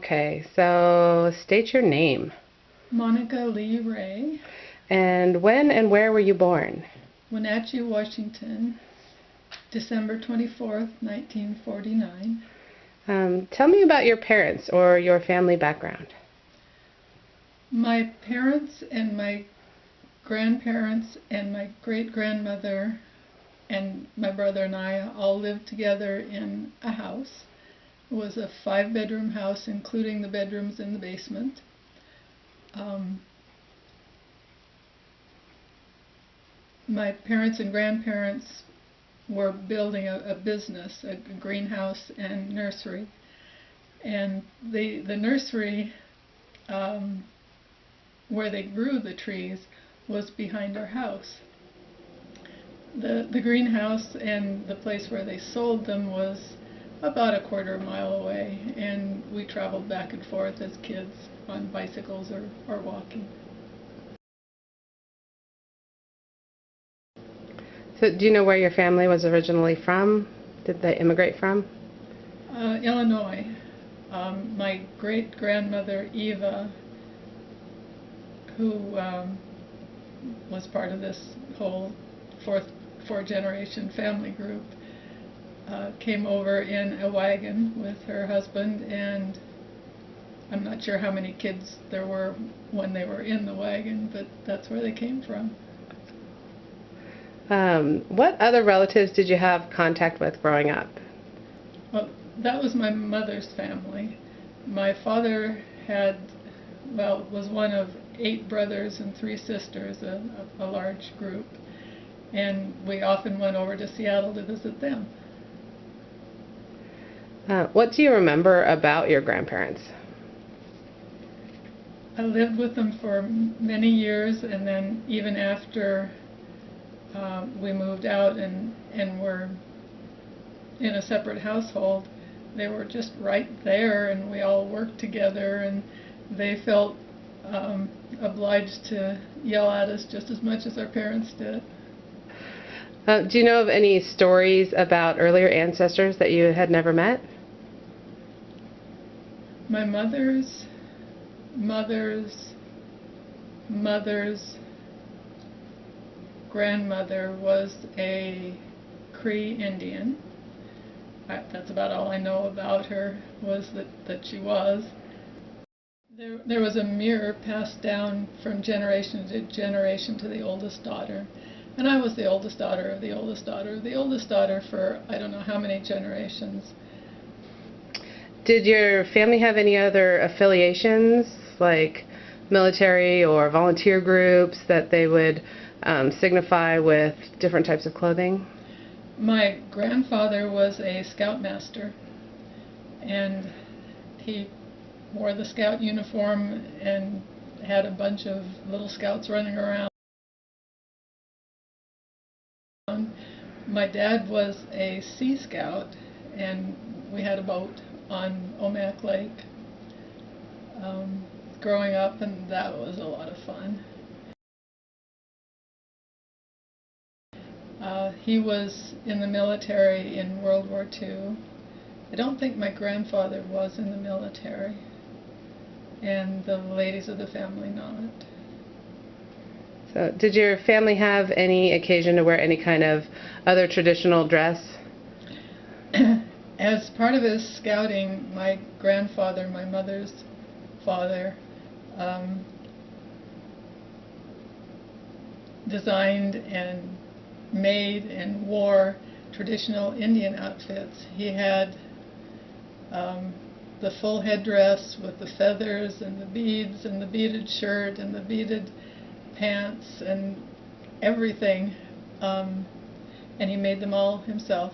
Okay, so state your name. Monica Lee Ray, And when and where were you born? Wenatchee, Washington, December 24th, 1949. Tell me about your parents or your family background. My parents and my grandparents and my great-grandmother and my brother and I all lived together in a house. It was a 5-bedroom house, including the bedrooms in the basement. My parents and grandparents were building a business, a greenhouse and nursery. And the nursery where they grew the trees was behind our house. The greenhouse and the place where they sold them was about a quarter mile away, and we traveled back and forth as kids on bicycles or walking. So do you know where your family was originally from? Did they immigrate from? Illinois. My great-grandmother Eva, who was part of this whole four-generation family group, came over in a wagon with her husband, and I'm not sure how many kids there were when they were in the wagon, but that's where they came from. What other relatives did you have contact with growing up? Well, that was my mother's family. My father was one of 8 brothers and 3 sisters, a large group, and we often went over to Seattle to visit them. What do you remember about your grandparents? I lived with them for many years, and then even after we moved out and were in a separate household, they were just right there, and we all worked together, and they felt obliged to yell at us just as much as our parents did. Do you know of any stories about earlier ancestors that you had never met? My mother's grandmother was a Cree Indian. That's about all I know about her, was that she was. There was a mirror passed down from generation to generation to the oldest daughter. And I was the oldest daughter of the oldest daughter of the oldest daughter for I don't know how many generations. Did your family have any other affiliations, like military or volunteer groups that they would signify with different types of clothing? My grandfather was a scoutmaster, and he wore the scout uniform and had a bunch of little scouts running around. My dad was a Sea Scout, and we had a boat on Omak Lake growing up, and that was a lot of fun. He was in the military in World War II. I don't think my grandfather was in the military, and the ladies of the family not. So, did your family have any occasion to wear any kind of other traditional dress? As part of his scouting, my grandfather, my mother's father, designed and made and wore traditional Indian outfits. He had the full headdress with the feathers and the beads and the beaded shirt and the beaded pants and everything, and he made them all himself.